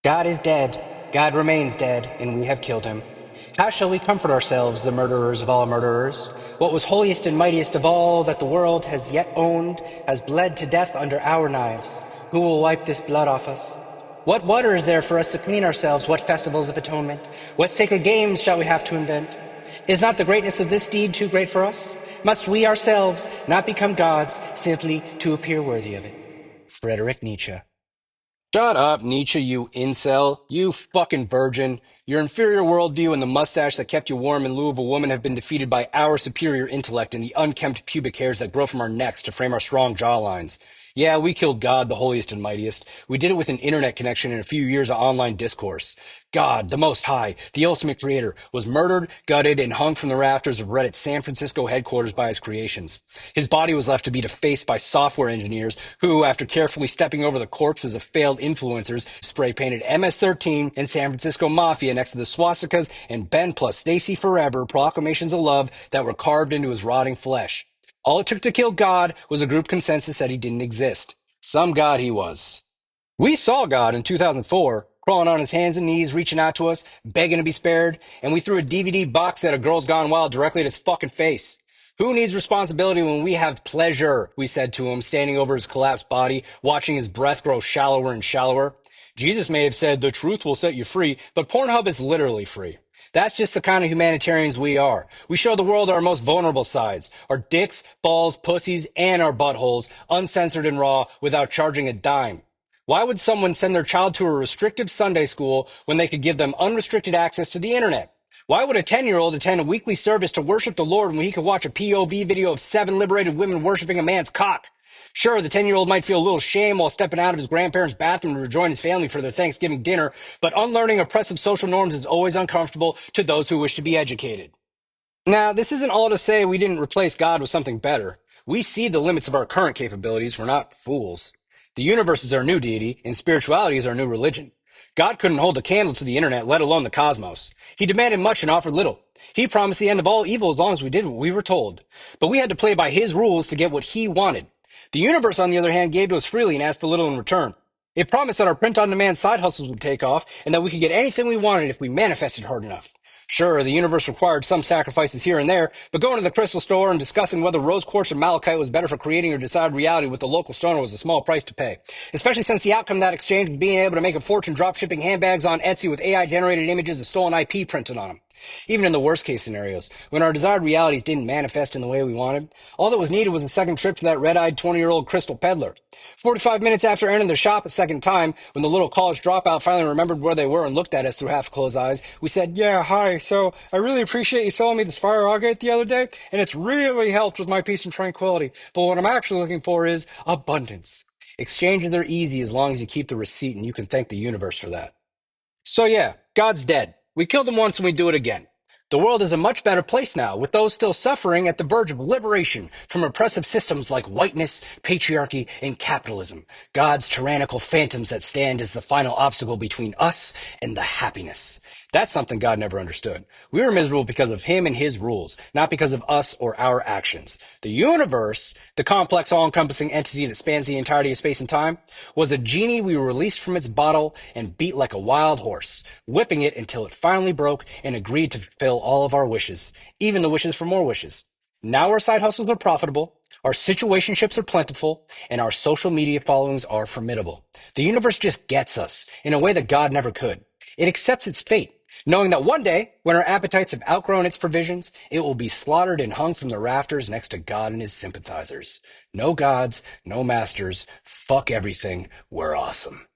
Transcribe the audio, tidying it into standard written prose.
God is dead. God remains dead, and we have killed him. How shall we comfort ourselves, the murderers of all murderers? What was holiest and mightiest of all that the world has yet owned has bled to death under our knives. Who will wipe this blood off us? What water is there for us to clean ourselves? What festivals of atonement? What sacred games shall we have to invent? Is not the greatness of this deed too great for us? Must we ourselves not become gods simply to appear worthy of it? Friedrich Nietzsche. Shut up, Nietzsche, you incel. You fucking virgin. Your inferior worldview and the mustache that kept you warm in lieu of a woman have been defeated by our superior intellect and the unkempt pubic hairs that grow from our necks to frame our strong jawlines. Yeah, we killed God, the holiest and mightiest. We did it with an internet connection and a few years of online discourse. God, the Most High, the ultimate creator, was murdered, gutted, and hung from the rafters of Reddit's San Francisco headquarters by his creations. His body was left to be defaced by software engineers who, after carefully stepping over the corpses of failed influencers, spray-painted MS-13 and San Francisco Mafia next to the swastikas and Ben plus Stacy Forever proclamations of love that were carved into his rotting flesh. All it took to kill God was a group consensus that he didn't exist. Some God he was. We saw God in 2004, crawling on his hands and knees, reaching out to us, begging to be spared, and we threw a DVD box set of Girls Gone Wild directly at his fucking face. Who needs responsibility when we have pleasure, we said to him, standing over his collapsed body, watching his breath grow shallower and shallower. Jesus may have said, the truth will set you free, but Pornhub is literally free. That's just the kind of humanitarians we are. We show the world our most vulnerable sides, our dicks, balls, pussies, and our buttholes, uncensored and raw, without charging a dime. Why would someone send their child to a restrictive Sunday school when they could give them unrestricted access to the internet? Why would a 10-year-old attend a weekly service to worship the Lord when he could watch a POV video of 7 liberated women worshiping a man's cock? Sure, the 10-year-old might feel a little shame while stepping out of his grandparents' bathroom to rejoin his family for their Thanksgiving dinner, but unlearning oppressive social norms is always uncomfortable to those who wish to be educated. Now, this isn't all to say we didn't replace God with something better. We see the limits of our current capabilities. We're not fools. The universe is our new deity, and spirituality is our new religion. God couldn't hold a candle to the internet, let alone the cosmos. He demanded much and offered little. He promised the end of all evil as long as we did what we were told. But we had to play by his rules to get what he wanted. The universe, on the other hand, gave to us freely and asked for little in return. It promised that our print-on-demand side hustles would take off and that we could get anything we wanted if we manifested hard enough. Sure, the universe required some sacrifices here and there, but going to the crystal store and discussing whether rose quartz or malachite was better for creating or desired reality with the local stoner was a small price to pay. Especially since the outcome of that exchange was being able to make a fortune drop shipping handbags on Etsy with AI-generated images of stolen IP printed on them. Even in the worst case scenarios, when our desired realities didn't manifest in the way we wanted, all that was needed was a second trip to that red-eyed 20-year-old crystal peddler. 45 minutes after entering the shop a second time, when the little college dropout finally remembered where they were and looked at us through half-closed eyes, we said, "Yeah, hi, so I really appreciate you selling me this fire agate the other day, and it's really helped with my peace and tranquility, but what I'm actually looking for is abundance." Exchanges are easy as long as you keep the receipt, and you can thank the universe for that. So yeah, God's dead. We killed him once and we do it again. The world is a much better place now, with those still suffering at the verge of liberation from oppressive systems like whiteness, patriarchy, and capitalism. God's tyrannical phantoms that stand as the final obstacle between us and the happiness. That's something God never understood. We were miserable because of him and his rules, not because of us or our actions. The universe, the complex, all-encompassing entity that spans the entirety of space and time, was a genie we released from its bottle and beat like a wild horse, whipping it until it finally broke and agreed to fulfill all of our wishes, even the wishes for more wishes. Now our side hustles are profitable, our situationships are plentiful, and our social media followings are formidable. The universe just gets us in a way that God never could. It accepts its fate, knowing that one day, when our appetites have outgrown its provisions, it will be slaughtered and hung from the rafters next to God and his sympathizers. No gods, no masters, fuck everything, we're awesome.